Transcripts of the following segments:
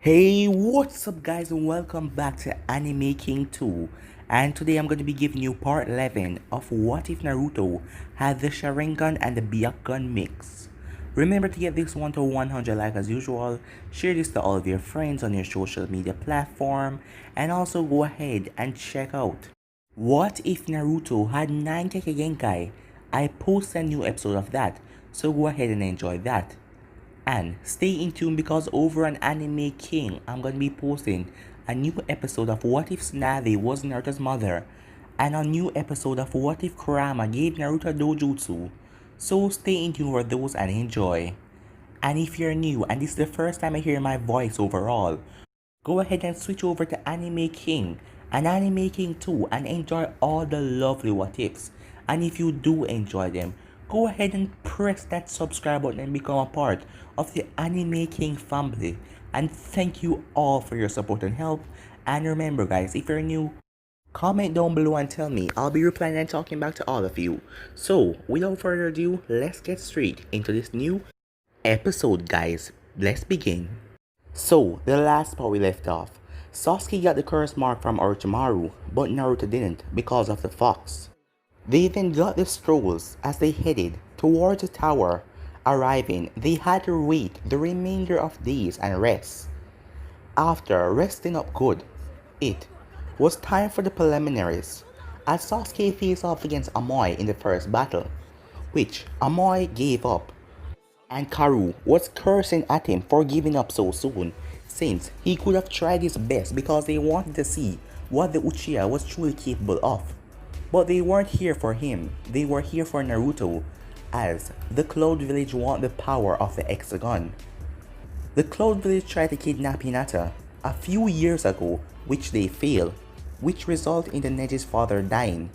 Hey, what's up guys and welcome back to Anime King 2, and today I'm going to be giving you part 11 of What If Naruto had the Sharingan and the Byakugan mix. Remember to get this one to 100 like as usual, share this to all of your friends on your social media platform, and also go ahead and check out What If Naruto had 9 Genkai. I post a new episode of that, so go ahead and enjoy that. And stay in tune because over on Anime King, I'm going to be posting a new episode of What If Tsunade was Naruto's mother, and a new episode of What If Kurama gave Naruto dojutsu. So stay in tune for those and enjoy. And if you're new and this is the first time I hear my voice overall, go ahead and switch over to Anime King and Anime King 2 and enjoy all the lovely what ifs. And if you do enjoy them, go ahead and press that subscribe button and become a part of the Anime King family. And thank you all for your support and help. And remember guys, if you're new, comment down below and tell me. I'll be replying and talking back to all of you. So without further ado, let's get straight into this new episode guys. Let's begin. So, the last part we left off, Sasuke got the curse mark from Orochimaru, but Naruto didn't because of the fox. They then got the scrolls as they headed towards the tower. Arriving, they had to wait the remainder of days and rest. After resting up good, it was time for the preliminaries, as Sasuke faced off against Amoy in the first battle, which Amoy gave up, and Karu was cursing at him for giving up so soon, since he could have tried his best because they wanted to see what the Uchiha was truly capable of. But they weren't here for him, they were here for Naruto, as the Cloud Village want the power of the Hexagon. The Cloud Village tried to kidnap Hinata a few years ago, which they failed, which resulted in the Neji's father dying.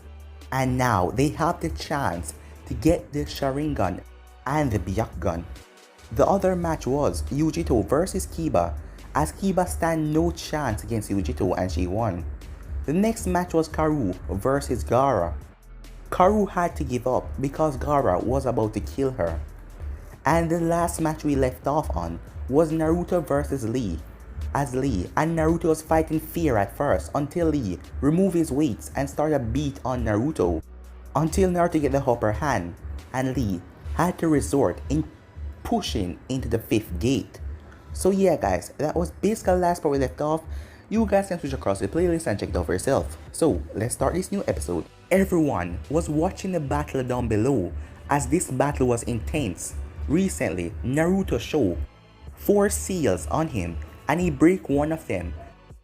And now they have the chance to get the Sharingan and the Byakugan. The other match was Yujito versus Kiba, as Kiba stand no chance against Yujito and she won. The next match was Karu versus Gaara. Karu had to give up because Gaara was about to kill her. And the last match we left off on was Naruto versus Lee, as Lee and Naruto was fighting fear at first until Lee removed his weights and started a beat on Naruto until Naruto get the upper hand, and Lee had to resort in pushing into the 5th gate. So yeah guys, that was basically the last part we left off. You guys can switch across the playlist and check it out for yourself. So let's start this new episode. Everyone was watching the battle down below, as this battle was intense. Recently, Naruto showed 4 seals on him and he break one of them,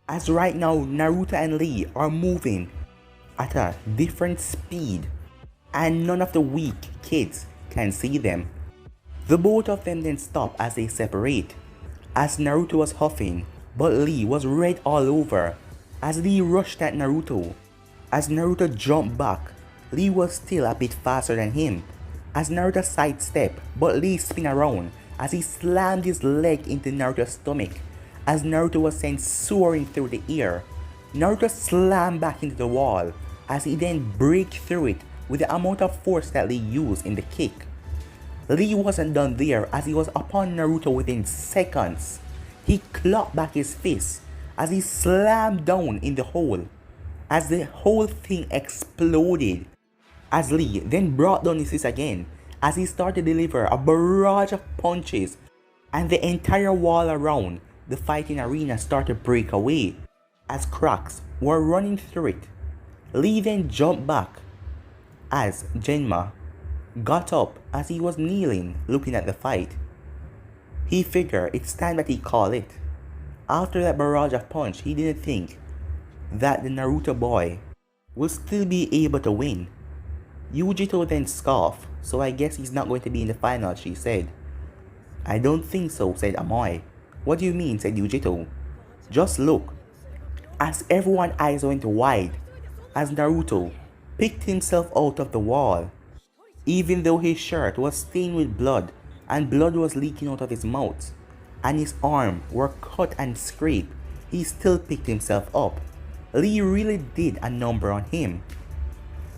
as right now Naruto and Lee are moving at a different speed and none of the weak kids can see them. The both of them then stop as they separate, as Naruto was huffing, but Lee was red all over, as Lee rushed at Naruto. As Naruto jumped back, Lee was still a bit faster than him, as Naruto sidestepped, but Lee spun around as he slammed his leg into Naruto's stomach, as Naruto was sent soaring through the air. Naruto slammed back into the wall, as he then break through it with the amount of force that Lee used in the kick. Lee wasn't done there, as he was upon Naruto within seconds. He clapped back his fist as he slammed down in the hole, as the whole thing exploded. As Lee then brought down his fist again, as he started to deliver a barrage of punches, and the entire wall around the fighting arena started to break away, as cracks were running through it. Lee then jumped back, as Genma got up as he was kneeling looking at the fight. He figured it's time that he call it. After that barrage of punch, he didn't think that the Naruto boy will still be able to win. Yujito then scoffed, so I guess he's not going to be in the final, she said. I don't think so, said Amoy. What do you mean, said Yujito. Just look. As everyone's eyes went wide, as Naruto picked himself out of the wall. Even though his shirt was stained with blood and blood was leaking out of his mouth, and his arms were cut and scraped, he still picked himself up. Lee really did a number on him.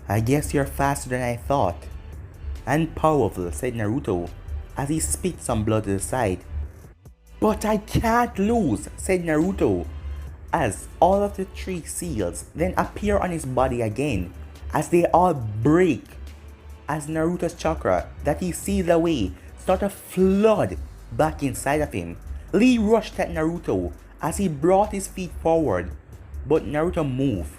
I guess you're faster than I thought. And powerful, said Naruto, as he spit some blood to the side. But I can't lose, said Naruto, as all of the three seals then appear on his body again, as they all break, as Naruto's chakra that he sealed away start to flood back inside of him. Lee rushed at Naruto as he brought his feet forward, but Naruto moved.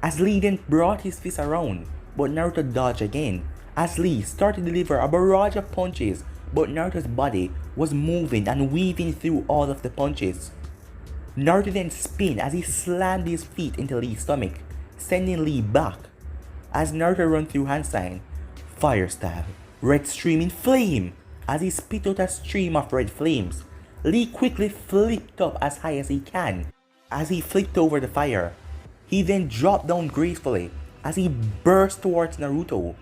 As Lee then brought his fist around, but Naruto dodged again, as Lee started to deliver a barrage of punches, but Naruto's body was moving and weaving through all of the punches. Naruto then spun as he slammed his feet into Lee's stomach, sending Lee back. As Naruto ran through hand sign, fire style, red streaming flame, as he spit out a stream of red flames. Lee quickly flipped up as high as he can, as he flipped over the fire. He then dropped down gracefully as he burst towards Naruto.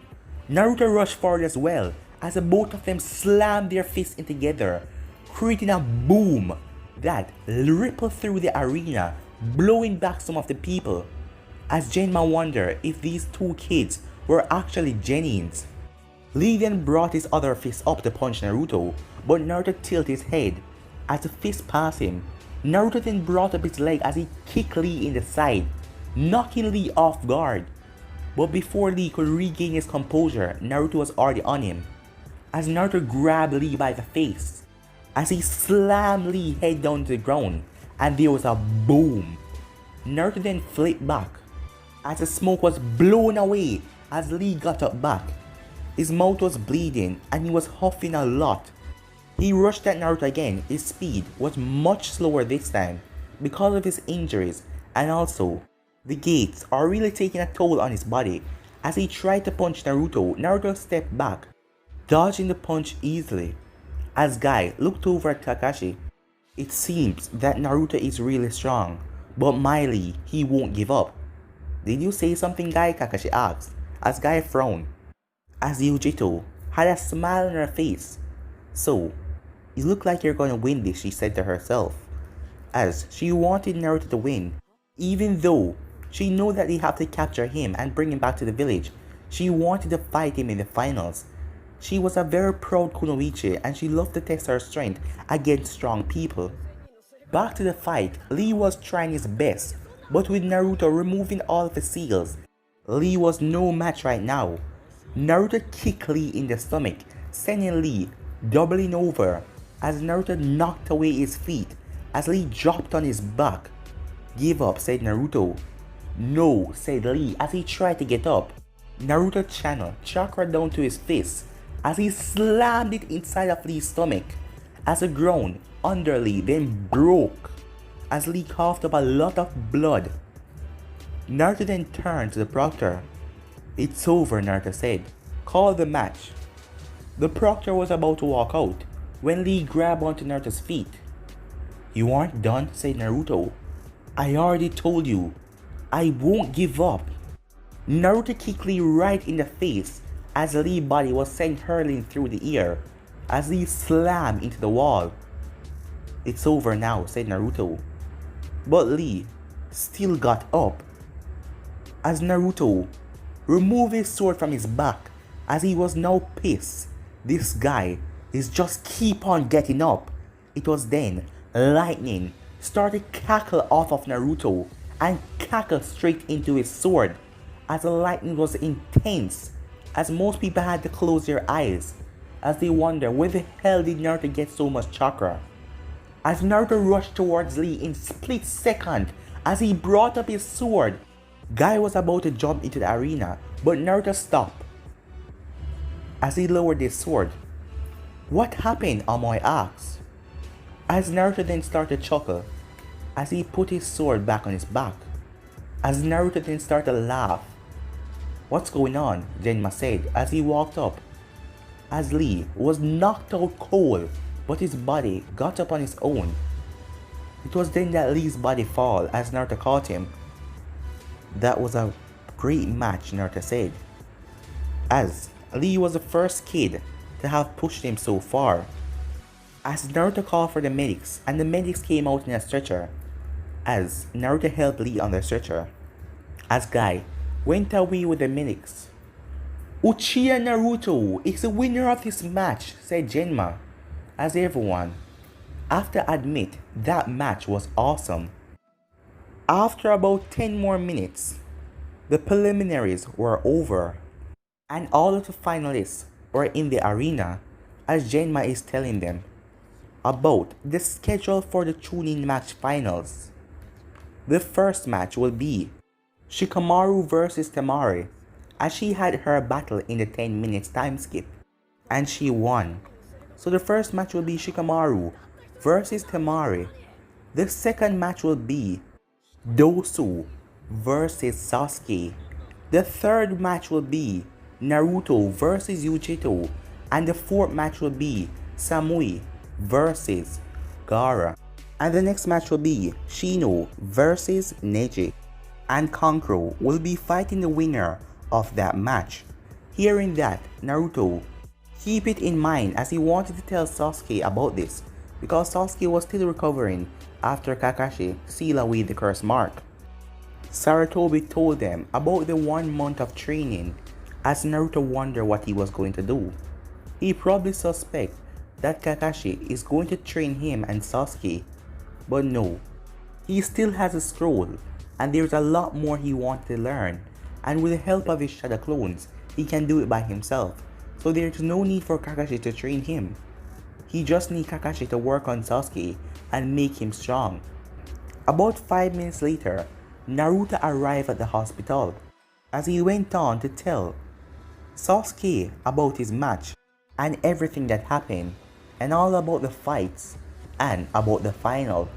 Naruto rushed forward as well, as the both of them slammed their fists in together, creating a boom that rippled through the arena, blowing back some of the people. As Genma wondered if these two kids were actually Genins. Lee then brought his other fist up to punch Naruto, but Naruto tilted his head as the fist passed him. Naruto then brought up his leg as he kicked Lee in the side, knocking Lee off guard. But before Lee could regain his composure, Naruto was already on him. As Naruto grabbed Lee by the face, as he slammed Lee head down to the ground, and there was a boom. Naruto then flipped back, as the smoke was blown away as Lee got up back. His mouth was bleeding and he was huffing a lot. He rushed at Naruto again. His speed was much slower this time because of his injuries, and also the gates are really taking a toll on his body. As he tried to punch Naruto, Naruto stepped back, dodging the punch easily. As Guy looked over at Kakashi, it seems that Naruto is really strong, but Miley, he won't give up. Did you say something, Guy? Kakashi asked, as Guy frowned. As Yujito had a smile on her face. So, you look like you're gonna win this, she said to herself, as she wanted Naruto to win, even though she knew that they have to capture him and bring him back to the village. She wanted to fight him in the finals. She was a very proud kunoichi and she loved to test her strength against strong people. Back to the fight, Lee was trying his best, but with Naruto removing all of the seals, Lee was no match right now. Naruto kicked Lee in the stomach, sending Lee doubling over as Naruto knocked away his feet as Lee dropped on his back. Give up, said Naruto. No, said Lee as he tried to get up. Naruto channeled chakra down to his fist as he slammed it inside of Lee's stomach, as the ground under Lee then broke as Lee coughed up a lot of blood. Naruto then turned to the proctor. It's over, Naruto said. Call the match. The proctor was about to walk out when Lee grabbed onto Naruto's feet. You aren't done, said Naruto. I already told you, I won't give up. Naruto kicked Lee right in the face as Lee's body was sent hurling through the air as Lee slammed into the wall. It's over now, said Naruto. But Lee still got up as Naruto removed his sword from his back as he was now pissed. This guy is just keep on getting up. It was then lightning started cackle off of Naruto and cackle straight into his sword as the lightning was intense, as most people had to close their eyes as they wonder where the hell did Naruto get so much chakra. As Naruto rushed towards Lee in split second as he brought up his sword, Guy was about to jump into the arena, but Naruto stopped as he lowered his sword. What happened? Amoy asked, as Naruto then started to chuckle as he put his sword back on his back. As Naruto then started to laugh. What's going on? Genma said as he walked up. As Lee was knocked out cold, but his body got up on his own. It was then that Lee's body fell as Naruto caught him. That was a great match, Naruto said, as Lee was the first kid to have pushed him so far. As Naruto called for the medics, and the medics came out in a stretcher, as Naruto helped Lee on the stretcher. As Guy went away with the medics. Uchiha Naruto is the winner of this match, said Genma, as everyone have to admit that match was awesome. After about 10 more minutes, the preliminaries were over and all of the finalists were in the arena as Genma is telling them about the schedule for the tuning match finals. The first match will be Shikamaru versus Temari, as she had her battle in the 10 minutes time skip and she won. So the first match will be Shikamaru versus Temari. The second match will be Dosu versus Sasuke. The third match will be Naruto versus Yujito. And the fourth match will be Samui versus Gaara. And the next match will be Shino versus Neji. And Kankuro will be fighting the winner of that match. Hearing that, Naruto keep it in mind as he wanted to tell Sasuke about this because Sasuke was still recovering after Kakashi sealed away the curse mark. Saratobi told them about the 1 month of training as Naruto wondered what he was going to do. He probably suspect that Kakashi is going to train him and Sasuke, but no. He still has a scroll and there's a lot more he wants to learn, and with the help of his shadow clones, he can do it by himself. So there's no need for Kakashi to train him. He just needs Kakashi to work on Sasuke and make him strong. About 5 minutes later, Naruto arrived at the hospital as he went on to tell Sasuke about his match and everything that happened and all about the fights and about the final.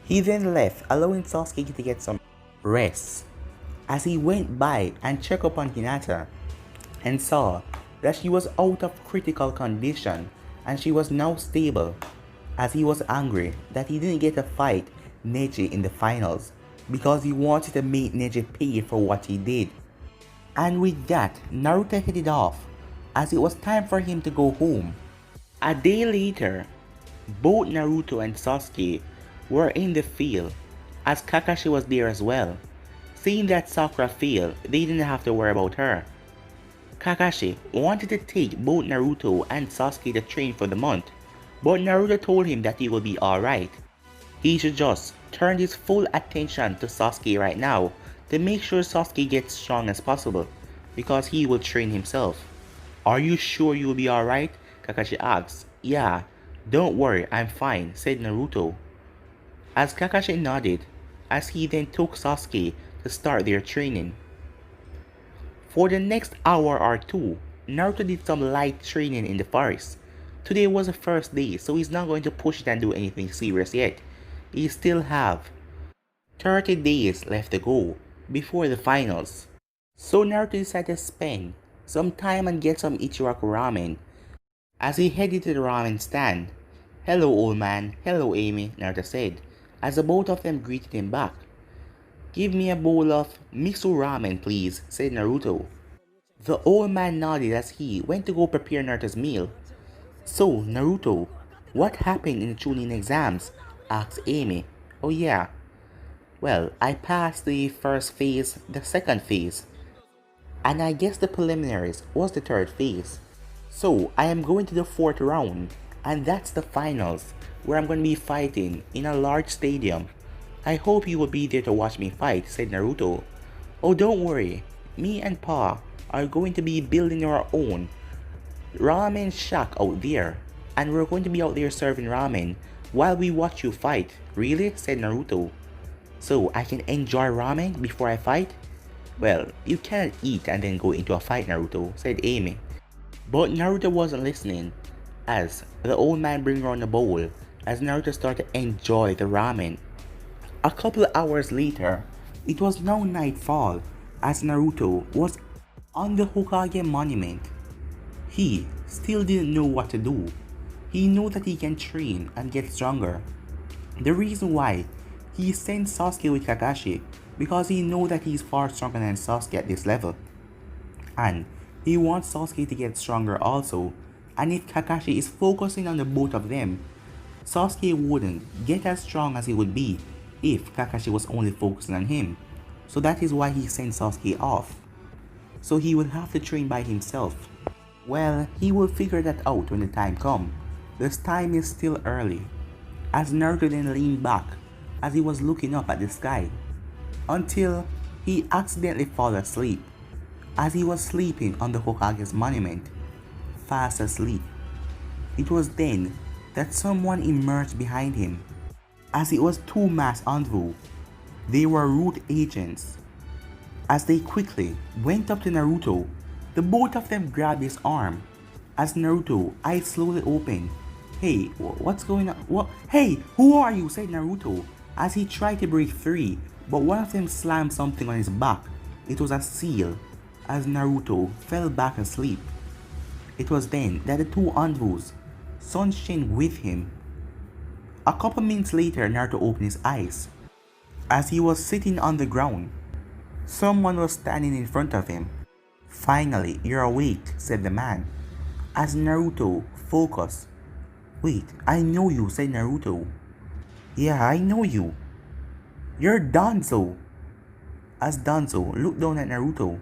He then left, allowing Sasuke to get some rest as he went by and checked upon Hinata and saw that she was out of critical condition and she was now stable, as he was angry that he didn't get to fight Neji in the finals because he wanted to make Neji pay for what he did. And with that, Naruto headed off as it was time for him to go home. A day later, both Naruto and Sasuke were in the field as Kakashi was there as well. Seeing that Sakura failed, they didn't have to worry about her. Kakashi wanted to take both Naruto and Sasuke to train for the month, but Naruto told him that he will be alright. He should just turn his full attention to Sasuke right now to make sure Sasuke gets strong as possible, because he will train himself. Are you sure you will be alright? Kakashi asks. Yeah, don't worry, I'm fine, said Naruto. As Kakashi nodded, as he then took Sasuke to start their training. For the next hour or two, Naruto did some light training in the forest. Today was the first day, so he's not going to push it and do anything serious yet. He still have 30 days left to go before the finals. So Naruto decided to spend some time and get some Ichiraku ramen. As he headed to the ramen stand, "Hello old man, hello Amy," Naruto said, as the both of them greeted him back. "Give me a bowl of miso ramen please," said Naruto. The old man nodded as he went to go prepare Naruto's meal. "So Naruto, what happened in the Chunin exams?" asked Amy. "Oh yeah, well, I passed the first phase, the second phase, and I guess the preliminaries was the third phase. So I am going to the fourth round, and that's the finals, where I'm going to be fighting in a large stadium. I hope you will be there to watch me fight," said Naruto. "Oh, don't worry, me and Pa are going to be building our own ramen shack out there, and we're going to be out there serving ramen while we watch you fight." "Really?" said Naruto. "So I can enjoy ramen before I fight?" "Well, you cannot eat and then go into a fight, Naruto," said Amy. But Naruto wasn't listening, as the old man bring around a bowl as Naruto started to enjoy the ramen. A couple of hours later, it was now nightfall as Naruto was on the Hokage monument. He still didn't know what to do. He knew that he can train and get stronger. The reason why he sent Sasuke with Kakashi because he knows that he's far stronger than Sasuke at this level. And he wants Sasuke to get stronger also. And if Kakashi is focusing on the both of them, Sasuke wouldn't get as strong as he would be if Kakashi was only focusing on him. So that is why he sent Sasuke off. So he would have to train by himself. Well, he will figure that out when the time comes. This time is still early. as Naruto then leaned back as he was looking up at the sky, until he accidentally fell asleep as he was sleeping on the Hokage's monument, fast asleep. It was then that someone emerged behind him, as it was two masked envoys. They were root agents. As they quickly went up to Naruto, the both of them grabbed his arm. As Naruto, eyes slowly opened. "Hey, what's going on? What? Hey, who are you?" said Naruto, as he tried to break free, but one of them slammed something on his back. It was a seal, as Naruto fell back asleep. It was then that the two envoys, Sunshin with him. A couple minutes later, Naruto opened his eyes. As he was sitting on the ground, someone was standing in front of him. "Finally, you're awake," said the man. As Naruto focused. "Wait, I know you," said Naruto. "Yeah, I know you. You're Danzo." As Danzo looked down at Naruto,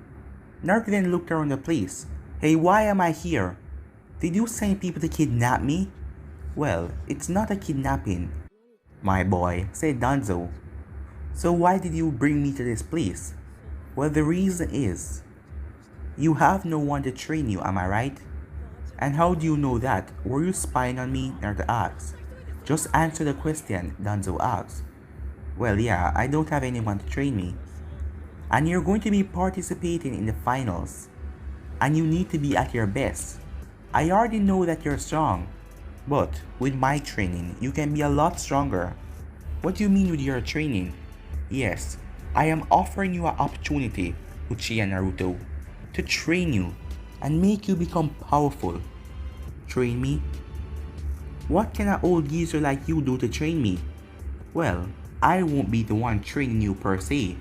Naruto then looked around the place. "Hey, why am I here? Did you send people to kidnap me?" "Well, it's not a kidnapping, my boy," said Danzo. "So why did you bring me to this place?" "Well, the reason is, you have no one to train you, am I right?" "And how do you know that? Were you spying on me?" Naruto asked. "Just answer the question," Danzo asked. "Well, yeah, I don't have anyone to train me. And you're going to be participating in the finals. And you need to be at your best. I already know that you're strong. But with my training, you can be a lot stronger." "What do you mean with your training?" "Yes, I am offering you an opportunity, Uchiha Naruto, to train you and make you become powerful." "Train me? What can an old geezer like you do to train me?" "Well, I won't be the one training you per se,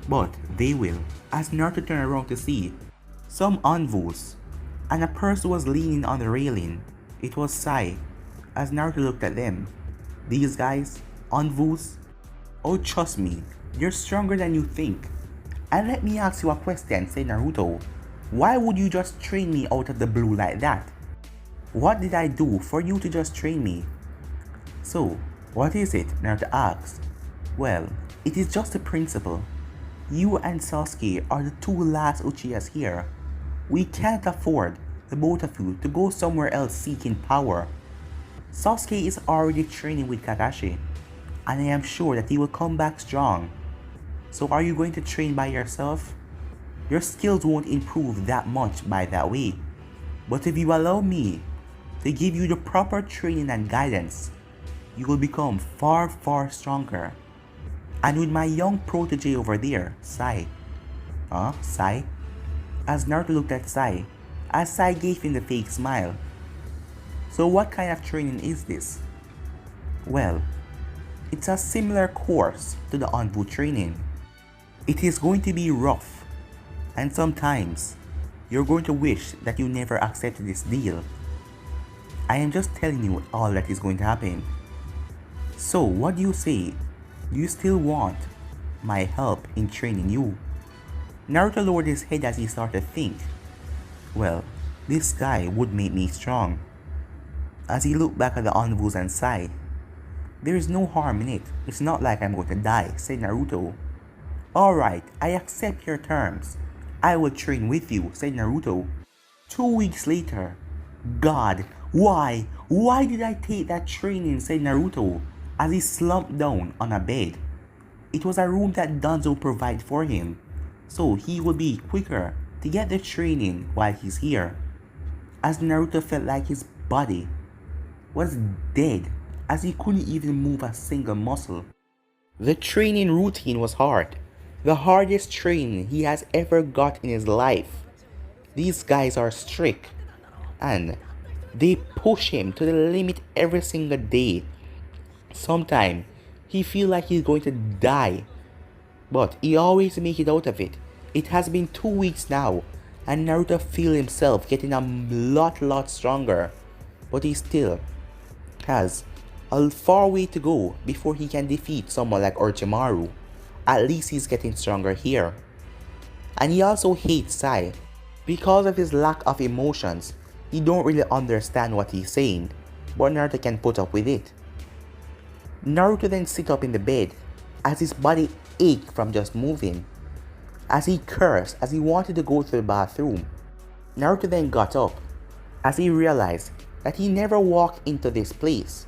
but they will." As Naruto turned around to see some envoys, and a person was leaning on the railing. It was Sai. As Naruto looked at them. "These guys, envoys? Oh, trust me, you're stronger than you think. And let me ask you a question," said Naruto. "Why would you just train me out of the blue like that? What did I do for you to just train me?" "So, what is it?" Naruto asked. "Well, it is just a principle. You and Sasuke are the two last Uchihas here. We can't afford, the both of you, to go somewhere else seeking power. Sasuke is already training with Kakashi, and I am sure that he will come back strong. So are you going to train by yourself? Your skills won't improve that much by that way. But if you allow me to give you the proper training and guidance, you will become far, far stronger. And with my young protege over there, Sai." Sai?" As Naruto looked at Sai, as Sai gave him the fake smile. "So what kind of training is this?" "Well, it's a similar course to the Envu training. It is going to be rough, and sometimes you're going to wish that you never accepted this deal. I am just telling you all that is going to happen. So what do you say? Do you still want my help in training you?" Naruto lowered his head as he started to think. Well, this guy would make me strong. As he looked back at the envoys and sighed. "There is no harm in it. It's not like I'm going to die," said Naruto. "Alright, I accept your terms. I will train with you," said Naruto. 2 weeks later. "God, why? Why did I take that training?" said Naruto as he slumped down on a bed. It was a room that Danzo provided for him, so he would be quicker to get the training while he's here. As Naruto felt like his body was dead, as he couldn't even move a single muscle. The training routine was hard, the hardest training he has ever got in his life. These guys are strict, and they push him to the limit every single day. Sometimes he feels like he's going to die, but he always makes it out of it. It has been 2 weeks now, and Naruto feels himself getting a lot stronger, but he still has a far way to go before he can defeat someone like Orochimaru. At least he's getting stronger here. And he also hates Sai. Because of his lack of emotions, he don't really understand what he's saying, but Naruto can put up with it. Naruto then sit up in the bed as his body ached from just moving, as he cursed as he wanted to go to the bathroom. Naruto then got up as he realized that he never walked into this place.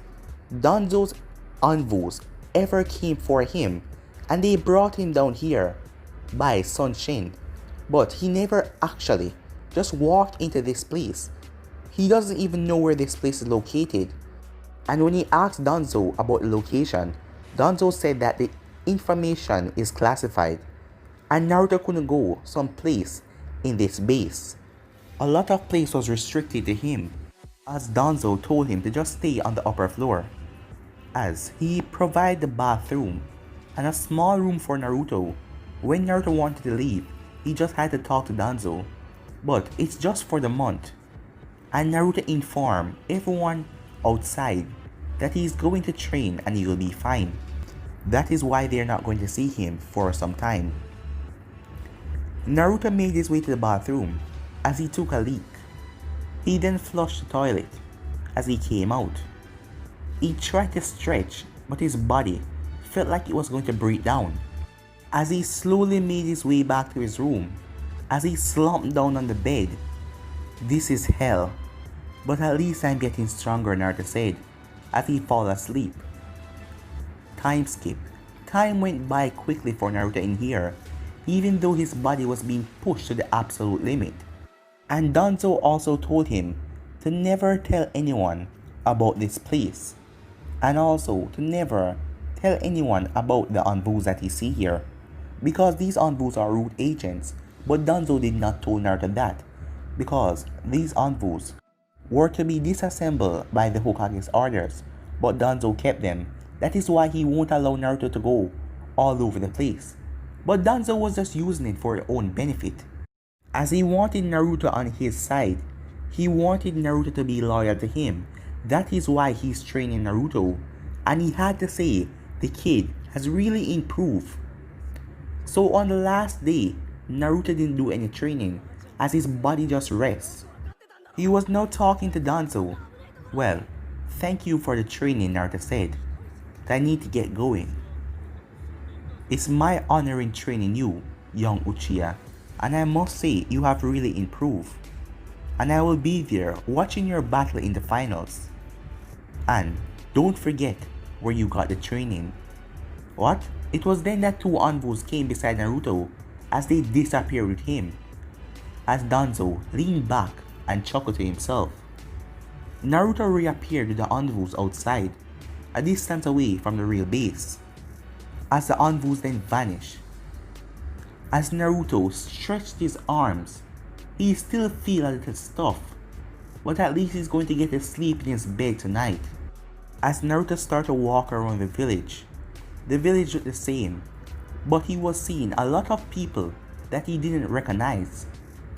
Danzo's envoys ever came for him and they brought him down here by Sun Shin, but he never actually just walked into this place. He doesn't even know where this place is located. And when he asked Danzo about the location, Danzo said that the information is classified and Naruto couldn't go someplace in this base. A lot of place was restricted to him, as Danzo told him to just stay on the upper floor, as he provided the bathroom and a small room for Naruto. When Naruto wanted to leave, he just had to talk to Danzo, but it's just for the month. And Naruto informed everyone outside that he's going to train and he will be fine. That is why they're not going to see him for some time. Naruto made his way to the bathroom as he took a leak. He then flushed the toilet as he came out. He tried to stretch, but his body felt like it was going to break down. As he slowly made his way back to his room, as he slumped down on the bed. "This is hell, but at least I'm getting stronger," Naruto said as he fell asleep. Time skip. Time went by quickly for Naruto in here, even though his body was being pushed to the absolute limit. And Danzo also told him to never tell anyone about this place, and also to never tell anyone about the envoys that he see here, because these envoys are root agents. But Danzo did not tell Naruto that, because these envoys were to be disassembled by the Hokage's orders, but Danzo kept them. That is why he won't allow Naruto to go all over the place. But Danzo was just using it for his own benefit, as he wanted Naruto on his side. He wanted Naruto to be loyal to him. That is why he's training Naruto, and he had to say the kid has really improved. So on the last day, Naruto didn't do any training, as his body just rests. He was now talking to Danzo. "Well, thank you for the training," Naruto said. "I need to get going. It's my honor in training you, young Uchiha, and I must say you have really improved. And I will be there watching your battle in the finals. And don't forget where you got the training." What? It was then that two envoys came beside Naruto as they disappeared with him, as Danzo leaned back and chuckled to himself. Naruto reappeared with the envoys outside, a distance away from the real base, as the envoys then vanished. As Naruto stretched his arms, he still feels a little stuff, but at least he's going to get to sleep in his bed tonight. As Naruto started to walk around the village looked the same, but he was seeing a lot of people that he didn't recognize.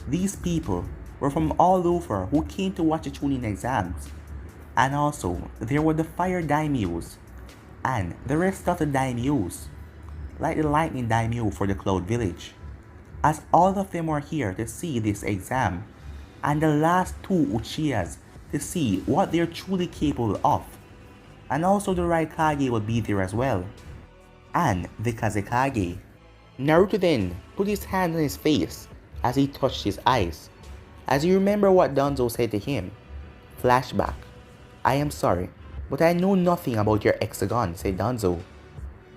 These people were from all over who came to watch the Chunin exams, and also there were the fire daimyos and the rest of the daimyos, like the lightning daimyo for the Cloud Village, as all of them were here to see this exam, and the last two Uchihas to see what they're truly capable of. And also the Raikage will be there as well, and the Kazekage. Naruto then put his hand on his face as he touched his eyes, as he remembered what Danzo said to him. Flashback. "I am sorry, but I know nothing about your hexagon," said Danzo.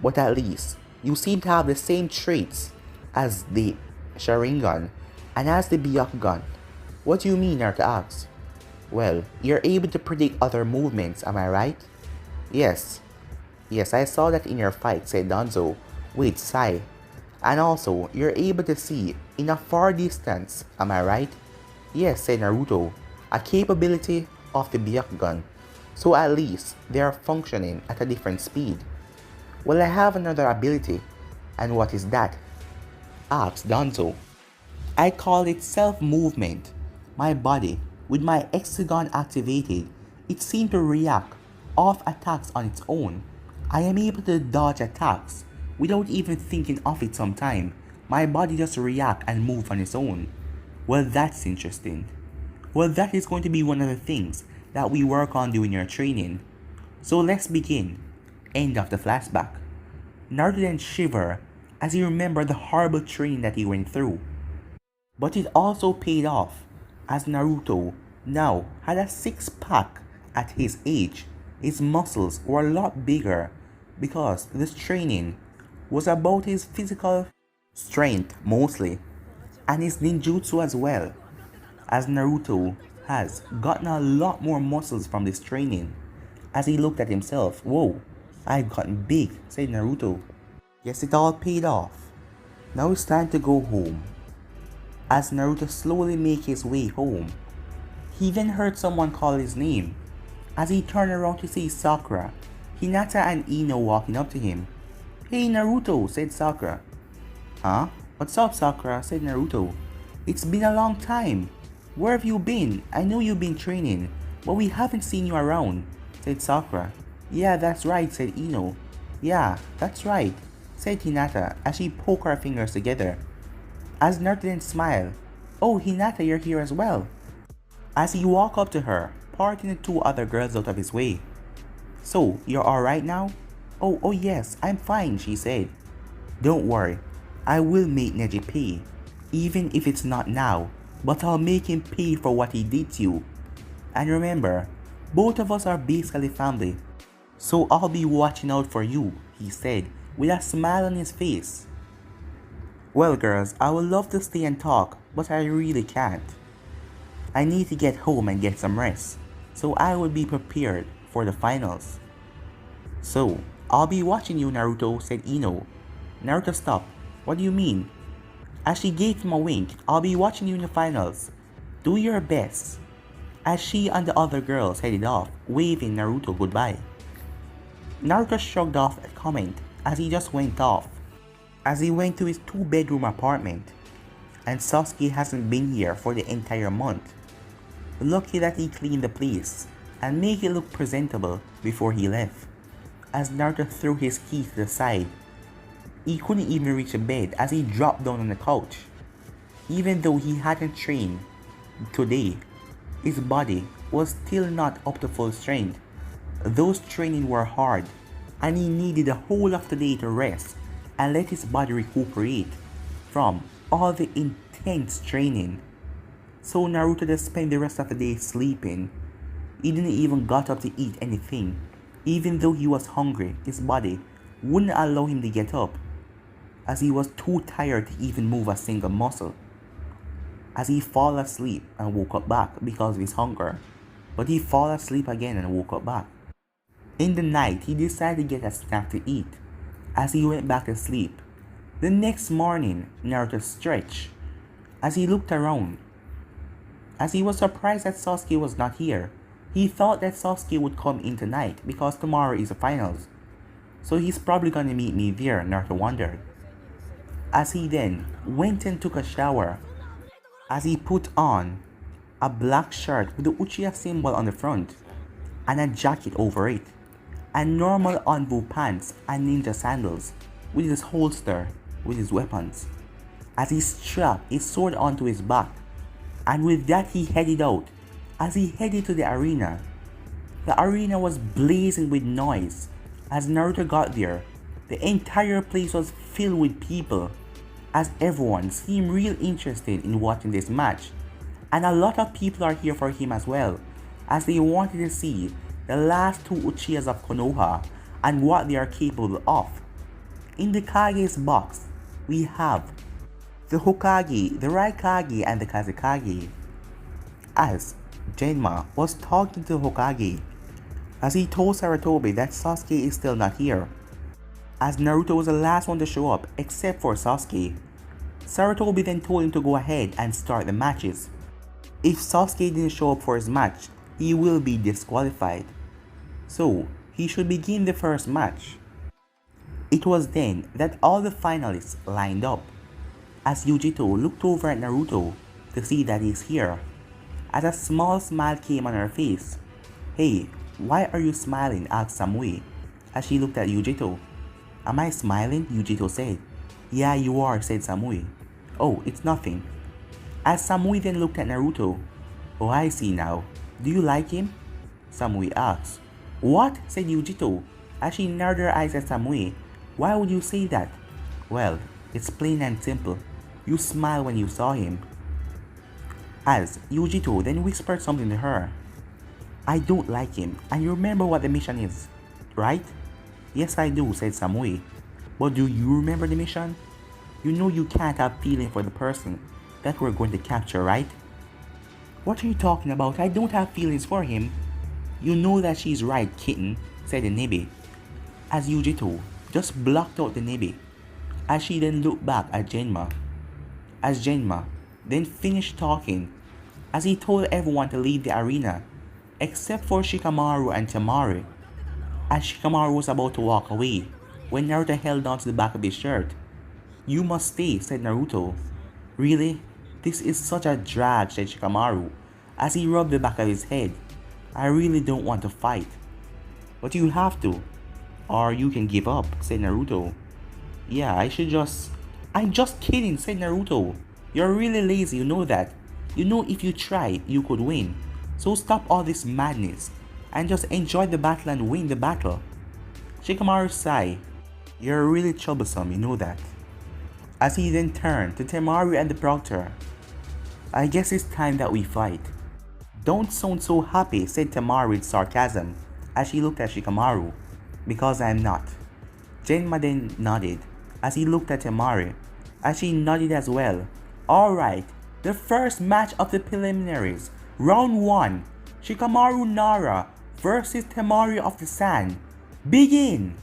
"But at least you seem to have the same traits as the Sharingan and as the Byakugan." "What do you mean?" Naruto asked. "Well, you're able to predict other movements, am I right?" Yes, I saw that in your fight," said Danzo with sigh. "And also, you're able to see in a far distance, am I right?" "Yes," said Naruto, "a capability of the Byakugan, so at least they are functioning at a different speed." "Well, I have another ability." "And what is that?" asked Danzo. "I call it self-movement. My body, with my hexagon activated, it seemed to react off attacks on its own. I am able to dodge attacks without even thinking of it sometime. My body just react and move on its own." "Well, that's interesting. Well, that is going to be one of the things that we work on doing your training. So let's begin. End of the flashback. Naruto then shivered as he remembered the horrible training that he went through. But it also paid off, as Naruto now had a six-pack at his age. His muscles were a lot bigger because this training was about his physical strength mostly, and his ninjutsu as well, as Naruto has gotten a lot more muscles from this training. As he looked at himself, whoa, I've gotten big, said Naruto. Yes, it all paid off. Now it's time to go home. As Naruto slowly made his way home, he then heard someone call his name. As he turned around to see Sakura, Hinata and Ino walking up to him. Hey Naruto, said Sakura. Huh? What's up, Sakura, said Naruto. It's been a long time. Where have you been? I know you've been training, but we haven't seen you around, said Sakura. Yeah, that's right, said Ino. Yeah, that's right, said Hinata as she poked her fingers together. As Naruto then smiled. Oh, Hinata, you're here as well. As he walked up to her, parting the two other girls out of his way. So, you're alright now? Oh yes, I'm fine, she said. Don't worry, I will make Neji pay, even if it's not now, but I'll make him pay for what he did to you. And remember, both of us are basically family, so I'll be watching out for you, he said, with a smile on his face. Well girls, I would love to stay and talk, but I really can't. I need to get home and get some rest, so I will be prepared for the finals. So, I'll be watching you, Naruto, said Ino. Naruto stopped. What do you mean? As she gave him a wink, I'll be watching you in the finals. Do your best. As she and the other girls headed off, waving Naruto goodbye. Naruto shrugged off a comment as he just went off. As he went to his 2-bedroom apartment. And Sasuke hasn't been here for the entire month. Lucky that he cleaned the place and made it look presentable before he left. As Naruto threw his keys to the side, he couldn't even reach the bed as he dropped down on the couch. Even though he hadn't trained today, his body was still not up to full strength. Those training were hard, and he needed the whole of the day to rest and let his body recuperate from all the intense training. So Naruto just spent the rest of the day sleeping. He didn't even got up to eat anything. Even though he was hungry, his body wouldn't allow him to get up, as he was too tired to even move a single muscle. As he fell asleep and woke up back because of his hunger, but he fell asleep again and woke up back. In the night, he decided to get a snack to eat, as he went back to sleep. The next morning, Naruto stretched, as he looked around, as he was surprised that Sasuke was not here. He thought that Sasuke would come in tonight because tomorrow is the finals. So he's probably gonna meet me there, Naruto wondered. As he then went and took a shower. As he put on a black shirt with the Uchiha symbol on the front and a jacket over it. And normal Anbu pants and ninja sandals with his holster with his weapons. As he strapped his sword onto his back. And with that he headed out. As he headed to the arena was blazing with noise. As Naruto got there, the entire place was filled with people, as everyone seemed real interested in watching this match. And a lot of people are here for him as well, as they wanted to see the last two Uchihas of Konoha and what they are capable of. In the Kage's box, we have the Hokage, the Raikage, and the Kazekage. As Genma was talking to Hokage, as he told Sarutobi that Sasuke is still not here, as Naruto was the last one to show up except for Sasuke. Sarutobi then told him to go ahead and start the matches. If Sasuke didn't show up for his match, he will be disqualified. So, he should begin the first match. It was then that all the finalists lined up, as Yujito looked over at Naruto to see that he's here. As a small smile came on her face. Hey, why are you smiling? Asked Samui, as she looked at Yujito. Am I smiling? Yujito said. Yeah, you are, said Samui. Oh, it's nothing. As Samui then looked at Naruto. Oh, I see now. Do you like him? Samui asked. What? Said Yujito. as she narrowed her eyes at Samui. Why would you say that? Well, it's plain and simple. You smiled when you saw him. As Yujito then whispered something to her. I don't like him, and you remember what the mission is, right? Yes, I do, said Samui. But do you remember the mission? You know you can't have feeling for the person that we're going to capture, right? What are you talking about? I don't have feelings for him. You know that she's right, kitten, said the Nibi. As Yujito just blocked out the Nibi, as she then looked back at Genma. As Genma then finished talking, as he told everyone to leave the arena, except for Shikamaru and Temari. As Shikamaru was about to walk away, when Naruto held on to the back of his shirt. You must stay, said Naruto. Really? This is such a drag, said Shikamaru, as he rubbed the back of his head. I really don't want to fight. But you have to, or you can give up, said Naruto. Yeah, I'm just kidding, said Naruto. You're really lazy, you know that. You know if you try, you could win. So stop all this madness, and just enjoy the battle and win the battle. Shikamaru sighed. You're really troublesome, you know that. As he then turned to Temari and the Proctor. I guess it's time that we fight. Don't sound so happy, said Temari with sarcasm, as she looked at Shikamaru. Because I'm not. Genma then nodded, as he looked at Temari, as she nodded as well. Alright, the first match of the preliminaries. Round 1. Shikamaru Nara versus Temari of the Sand. Begin!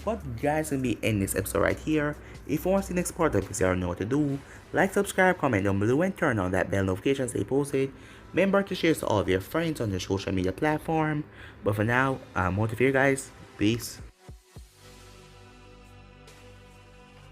But guys, we'll be ending this episode right here. If you want to see the next part of this, you already know what to do. Like, subscribe, comment down below, and turn on that bell notification so they posted. Remember to share to all of your friends on your social media platform. But for now, I'm out of here, guys. Peace.